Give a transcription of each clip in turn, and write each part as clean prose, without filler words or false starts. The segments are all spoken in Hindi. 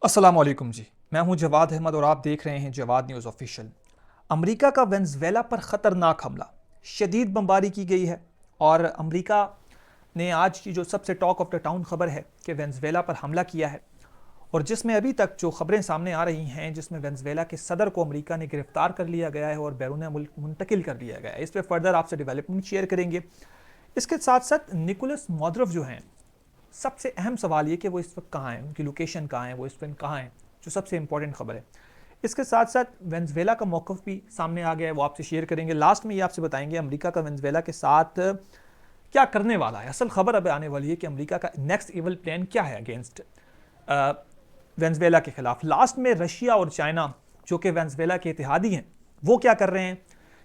अस्सलाम वालेकुम जी। मैं हूं जवाद अहमद और आप देख रहे हैं जवाद न्यूज़ ऑफिशियल। अमेरिका का वेनेज़ुएला पर ख़तरनाक हमला, शदीद बमबारी की गई है। और अमेरिका ने आज की जो सबसे टॉक ऑफ द टाउन खबर है कि वेनेज़ुएला पर हमला किया है, और जिसमें अभी तक जो खबरें सामने आ रही हैं, जिसमें वेनेज़ुएला के सदर को अमेरिका ने गिरफ्तार कर लिया गया है और बैरून मुल्क मुंतकिल कर दिया गया है। इस पर फर्दर आपसे डेवलपमेंट शेयर करेंगे। इसके साथ साथ निकोलस मोद्रोव जो हैं, सबसे अहम सवाल ये कि वो इस वक्त कहाँ हैं, उनकी लोकेशन कहाँ है, वो इस वक्त कहाँ हैं, जो सबसे इंपॉर्टेंट खबर है। इसके साथ साथ वेनेज़ुएला का मौक़िफ़ भी सामने आ गया है, वो आपसे शेयर करेंगे। लास्ट में ये आपसे बताएंगे अमेरिका का वेनेज़ुएला के साथ क्या करने वाला है। असल खबर अब आने वाली है कि अमेरिका का नेक्स्ट इवल प्लान क्या है अगेंस्ट वेनेज़ुएला के खिलाफ। लास्ट में रशिया और चाइना, जो कि वेनेज़ुएला के इत्तेहादी हैं, वो क्या कर रहे हैं?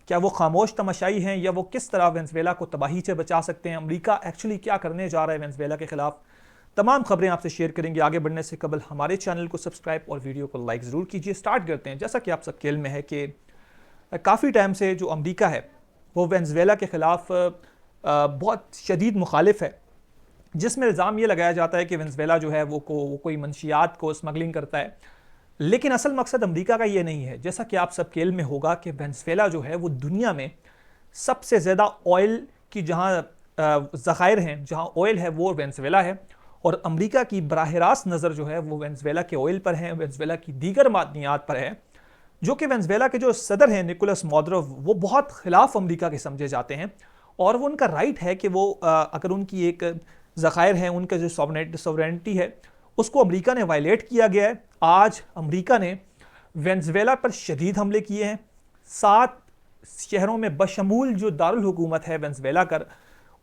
क्या वो खामोश तमाशाई हैं, या वो किस तरह वेनेज़ुएला को तबाही से बचा सकते हैं? अमेरिका एक्चुअली क्या करने जा रहा है वेनेज़ुएला के खिलाफ? तमाम खबरें आपसे शेयर करेंगे। आगे बढ़ने से कबल हमारे चैनल को सब्सक्राइब और वीडियो को लाइक ज़रूर कीजिए। स्टार्ट करते हैं। जैसा कि आप सबके इल्म में है कि काफ़ी टाइम से जो अमेरिका है वो वेनेज़ुएला के ख़िलाफ़ बहुत शदीद मुखालिफ है, जिसमें इल्ज़ाम ये लगाया जाता है कि वेनेज़ुएला जो है वो कोई मंशियात को स्मगलिंग करता है। लेकिन असल मकसद अमेरिका का ये नहीं है। जैसा कि आप सबके इल्म में होगा कि वेनेज़ुएला जो है वो दुनिया में सबसे ज़्यादा ऑयल की जहाँ ज़खायर हैं, जहाँ ऑयल है, वो वेनेज़ुएला है। और अमेरिका की बराह रास्त नज़र जो है वो वेनेज़ुएला के ऑयल पर है, वेनेज़ुएला की दीगर मादनियात पर है। जो कि वेनेज़ुएला के जो सदर हैं निकोलस मोद्रोव, वो बहुत खिलाफ अमेरिका के समझे जाते हैं। और वो उनका राइट है कि वो अगर उनकी एक ज़खायर है, उनका जो सॉवरेनिटी है, उसको अमेरिका ने वायलेट किया गया है। आज अमेरिका ने वेनेज़ुएला पर शदीद हमले किए हैं। 7 शहरों में बशमूल जो दारुल हुकूमत है वेनेज़ुएला कर,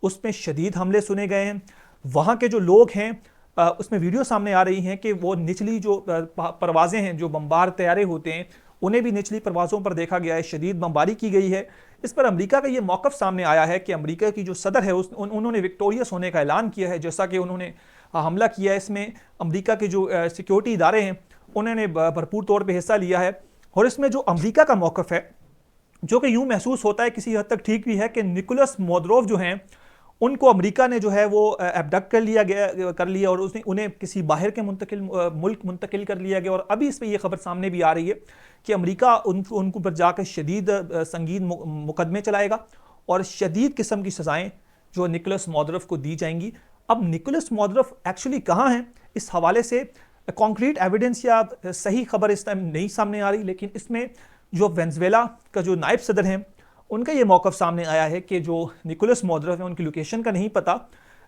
उसमें शदीद हमले सुने गए हैं। वहाँ के जो लोग हैं, उसमें वीडियो सामने आ रही हैं कि वो निचली जो परवाज़ें हैं, जो बम्बार तैयारे होते हैं, उन्हें भी निचली परवाज़ों पर देखा गया है। शदीद बमबारी की गई है। इस पर अमेरिका का ये मौक़िफ़ सामने आया है कि अमेरिका की जो सदर है उन्होंने विक्टोरियस होने का ऐलान किया है। जैसा कि उन्होंने हमला किया है, इसमें अमेरिका के जो सिक्योरिटी इदारे हैं उन्होंने भरपूर तौर पर हिस्सा लिया है। और इसमें जो अमेरिका का मौक़िफ़ है, जो कि यूँ महसूस होता है किसी हद तक ठीक भी है, कि निकोलस मोद्रोव जो हैं उनको अमेरिका ने जो है वो एबडक्ट कर लिया और उसने उन्हें किसी बाहर के मुल्क मुंतकिल कर लिया गया। और अभी इस पर यह खबर सामने भी आ रही है कि अमेरिका उनको पर जाकर शदीद संगीन मुकदमे चलाएगा और शदीद किस्म की सज़ाएँ जो निकोलस मोद्रोव को दी जाएंगी। अब निकोलस मोद्रोव एक्चुअली कहाँ हैं, इस हवाले से कॉन्क्रीट एविडेंस या सही खबर इस टाइम नहीं सामने आ रही। लेकिन इसमें जो वेनेज़ुएला का जो नायब सदर हैं, उनका ये मौक़िफ़ सामने आया है कि जो निकोलस मोद्रोव है उनकी लोकेशन का नहीं पता।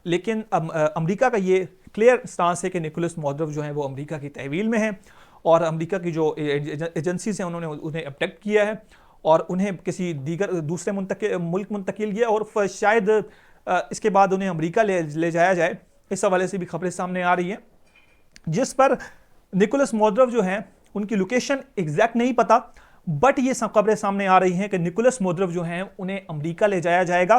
लेकिन अमेरिका का ये क्लियर स्टांस है कि निकोलस मोद्रोव जो है वो अमेरिका की तहवील में है, और अमेरिका की जो एजेंसीज हैं उन्होंने उन्हें अबडक्ट किया है और उन्हें किसी दूसरे मुल्क मुंतकिल किया, और शायद इसके बाद उन्हें अमेरिका ले जाया जाए। इस हवाले से भी खबरें सामने आ रही हैं, जिस पर निकोलस मोद्रोव जो हैं उनकी लोकेशन एग्जैक्ट नहीं पता। बट ये खबरें सामने आ रही हैं कि निकोलस मोद्रोव जो हैं उन्हें अमेरिका ले जाया जाएगा।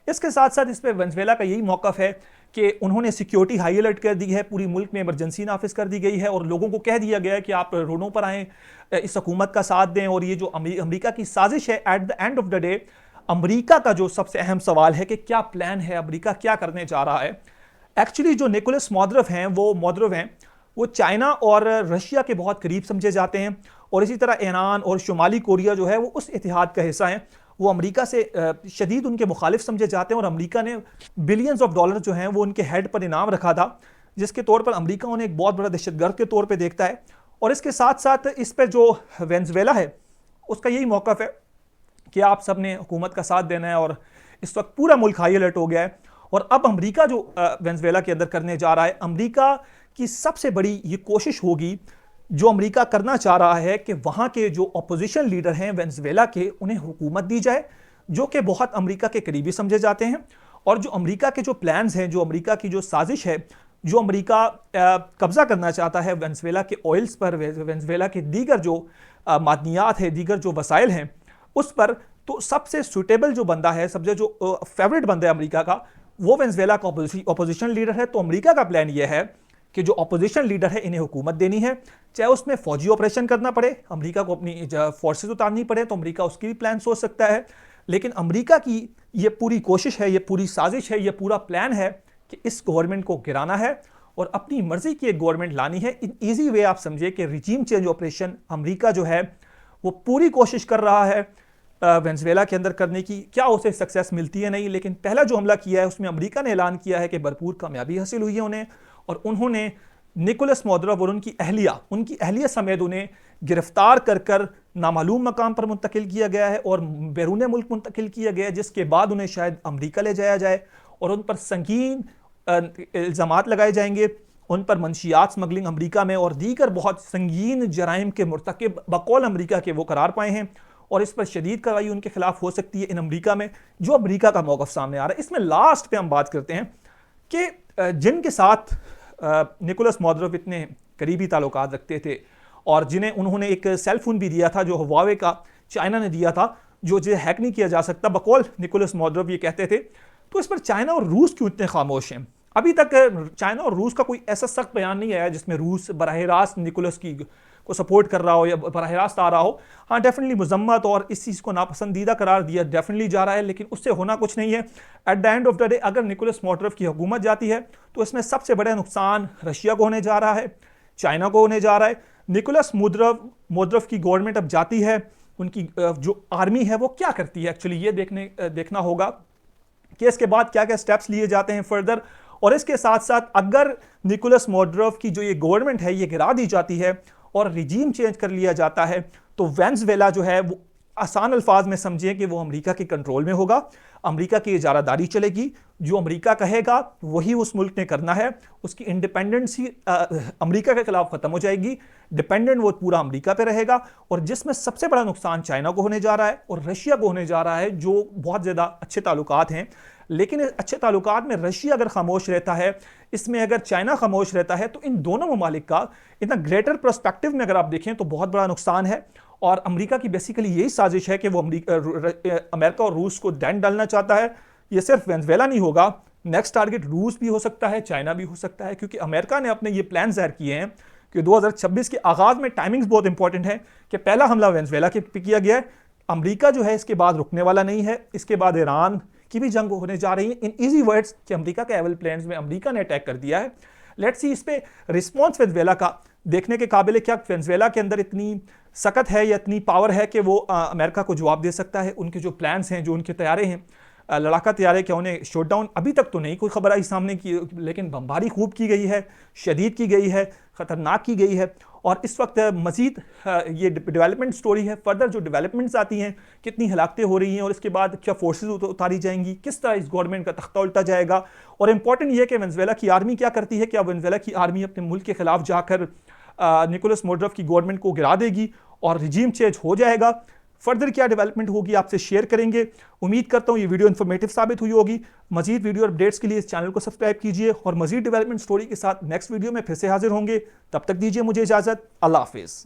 इसके साथ साथ इस पर वेनेज़ुएला का यही मौक़िफ़ है कि उन्होंने सिक्योरिटी हाई अलर्ट कर दी है, पूरी मुल्क में इमरजेंसी नाफिज कर दी गई है, और लोगों को कह दिया गया है कि आप रोडों पर आएँ, इस हुकूमत का साथ दें। और ये जो अमेरिका की साजिश है, at the end of the day America का जो सबसे अहम सवाल है कि क्या प्लान है, अमेरिका क्या करने जा रहा है। एक्चुअली जो निकोलस मोद्रोव हैं वो चाइना और रशिया के बहुत करीब समझे जाते हैं, और इसी तरह ईरान और शुमाली कोरिया जो है वो उस इतिहाद का हिस्सा हैं। वो अमेरिका से शदीद उनके मुखालिफ समझे जाते हैं, और अमेरिका ने बिलियंस ऑफ डॉलर जो हैं वो उनके हेड पर इनाम रखा था, जिसके तौर पर अमेरिका उन्हें एक बहुत बड़ा दहशतगर्द के तौर पर देखता है। और इसके साथ साथ इस पर जो वेनेज़ुएला है उसका यही मौक़िफ़ है कि आप सब ने हुकूमत का साथ देना है, और इस वक्त पूरा मुल्क हाई अलर्ट हो गया है। और अब अमेरिका जो वेनेज़ुएला के अंदर करने जा रहा है, अमेरिका की सबसे बड़ी ये कोशिश होगी, जो अमेरिका करना चाह रहा है कि वहाँ के जो अपोजिशन लीडर हैं वेनेज़ुएला के, उन्हें हुकूमत दी जाए, जो कि बहुत अमेरिका के करीबी समझे जाते हैं। और जो अमेरिका के जो प्लान्स हैं, जो अमेरिका की जो साजिश है, जो अमेरिका कब्ज़ा करना चाहता है वेनेज़ुएला के ऑयल्स पर, वेनेज़ुएला के दीगर जो मादनियात है, दीगर जो वसाइल हैं उस पर, तो सबसे सूटेबल जो बंदा है, सबसे जो फेवरेट बंदा है अमेरिका का, वो वेनेज़ुएला का अपोजिशन लीडर है। तो अमेरिका का प्लान ये है कि जो अपोजिशन लीडर है इन्हें हुकूमत देनी है, चाहे उसमें फौजी ऑपरेशन करना पड़े, अमेरिका को अपनी फोर्सेस उतारनी पड़े, तो अमेरिका उसकी भी प्लान सोच सकता है। लेकिन अमेरिका की ये पूरी कोशिश है, ये पूरी साजिश है, ये पूरा प्लान है कि इस गवर्नमेंट को गिराना है और अपनी मर्जी की एक गवर्नमेंट लानी है। इन ईजी वे आप समझिए कि रिजीम चेंज ऑपरेशन अमेरिका जो है वो पूरी कोशिश कर रहा है वेनेजुएला के अंदर करने की। क्या उसे सक्सेस मिलती है? नहीं, लेकिन पहला जो हमला किया है उसमें अमेरिका ने ऐलान किया है कि भरपूर कामयाबी हासिल हुई है उन्हें, और उन्होंने निकोलस मोदरोव और उनकी अहलिया समेत उन्हें गिरफ्तार कर नामालूम मकाम पर मुंतकिल किया गया है और बैरून मुल्क मुंतकिल किया गया है, जिसके बाद उन्हें शायद अमेरिका ले जाया जाए और उन पर संगीन इल्ज़ामात लगाए जाएंगे। उन पर मंशियात स्मगलिंग अमेरिका में और दीगर बहुत संगीन जराइम के मुर्तकिब बकौल अमेरिका के वो करार पाए हैं, और इस पर शदीद कार्रवाई उनके खिलाफ हो सकती है इन अमेरिका में, जो अमेरिका का मौक़िफ़ सामने आ रहा है। इसमें लास्ट पे हम बात करते हैं कि जिनके साथ निकोलस मोदरोव इतने करीबी ताल्लुकात रखते थे और जिन्हें उन्होंने एक सेल फोन भी दिया था जो हुआवे का चाइना ने दिया था, जो हैक नहीं किया जा सकता, बकौल निकोलस मोदरोव ये कहते थे। तो इस पर चाइना और रूस क्यों इतने खामोश हैं? अभी तक चाइना और रूस का कोई ऐसा सख्त बयान नहीं आया जिसमें रूस बराह रास्त निकोलस की को सपोर्ट कर रहा हो या बराह रास्त आ रहा हो। हाँ, डेफिनेटली मजम्मत और इस चीज़ को नापसंदीदा करार दिया डेफिनेटली जा रहा है, लेकिन उससे होना कुछ नहीं है। At the end of the day अगर निकोलस मोदरोव की हुकूमत जाती है तो इसमें सबसे बड़ा नुकसान रशिया को होने जा रहा है, चाइना को होने जा रहा है। निकोलस मोदरोव की गवर्नमेंट अब जाती है, उनकी जो आर्मी है वो क्या करती है एक्चुअली, ये देखना होगा कि इसके बाद क्या क्या स्टेप्स लिए जाते हैं फर्दर। और इसके साथ साथ अगर निकोलस मोदरोव की जो ये गवर्नमेंट है ये गिरा दी जाती है और रिजीम चेंज कर लिया जाता है, तो वेनेजुएला जो है वो आसान अल्फाज में समझिए कि वो अमेरिका के कंट्रोल में होगा, अमेरिका की इजारादारी चलेगी, जो अमेरिका कहेगा वही उस मुल्क ने करना है, उसकी इंडिपेंडेंसी अमेरिका के खिलाफ खत्म हो जाएगी, डिपेंडेंट वो पूरा अमेरिका पे रहेगा। और जिसमें सबसे बड़ा नुकसान चाइना को होने जा रहा है और रशिया को होने जा रहा है, जो बहुत ज़्यादा अच्छे ताल्लुकात हैं, लेकिन अच्छे ताल्लुकात में रशिया अगर खामोश रहता है, इसमें अगर चाइना खामोश रहता है, तो इन दोनों ममालिक का इतना ग्रेटर पर्सपेक्टिव में अगर आप देखें तो बहुत बड़ा नुकसान है। और अमेरिका की बेसिकली यही साजिश है कि वो अमेरिका और रूस को दैन डालना चाहता है। ये सिर्फ वेनेजुएला नहीं होगा, नेक्स्ट टारगेट रूस भी हो सकता है, चाइना भी हो सकता है, क्योंकि अमेरिका ने अपने ये प्लान ज़ाहिर किए हैं कि 2026 के आगाज़ में टाइमिंग्स बहुत इंपॉर्टेंट है कि पहला हमला वेनेजुएला के पे किया गया है, अमेरिका जो है इसके बाद रुकने वाला नहीं है, इसके बाद ईरान की भी जंग होने जा रही है। इन इजी वर्ड्स कि अमेरिका के एवल प्लान्स में अमेरिका ने अटैक कर दिया है। लेट्स सी इस पे रिस्पॉन्स वेनेजुएला का देखने के काबिल है। क्या वेनेजुएला के अंदर इतनी सकत है या इतनी पावर है कि वो अमेरिका को जवाब दे सकता है? उनके जो प्लान्स हैं, जो उनके तैयारे हैं, लड़ाका तैयारे, क्या उन्हें शॉट डाउन? अभी तक तो नहीं कोई खबर आई सामने की, लेकिन बमबारी खूब की गई है, शदीद की गई है, ख़तरनाक की गई है। और इस वक्त मज़ीद ये डेवलपमेंट स्टोरी है, फर्दर जो डेवलपमेंट्स आती हैं, कितनी हलाकतें हो रही हैं और इसके बाद क्या फोर्सेस उतारी जाएंगी, किस तरह इस गवर्नमेंट का तख्ता उल्टा जाएगा। और इंपॉर्टेंट ये है कि वेनेजुएला की आर्मी क्या करती है, क्या वेनेजुएला की आर्मी अपने मुल्क के खिलाफ जाकर निकोलस मोदरोव की गवर्नमेंट को गिरा देगी और रिजीम चेंज हो जाएगा? फर्दर क्या डेवलपमेंट होगी आपसे शेयर करेंगे। उम्मीद करता हूँ ये वीडियो इन्फॉर्मेटिव साबित हुई होगी। मजीद वीडियो अपडेट्स के लिए इस चैनल को सब्सक्राइब कीजिए और मजीद डेवलपमेंट स्टोरी के साथ नेक्स्ट वीडियो में फिर से हाजिर होंगे। तब तक दीजिए मुझे इजाज़त। अल्लाह हाफिज़।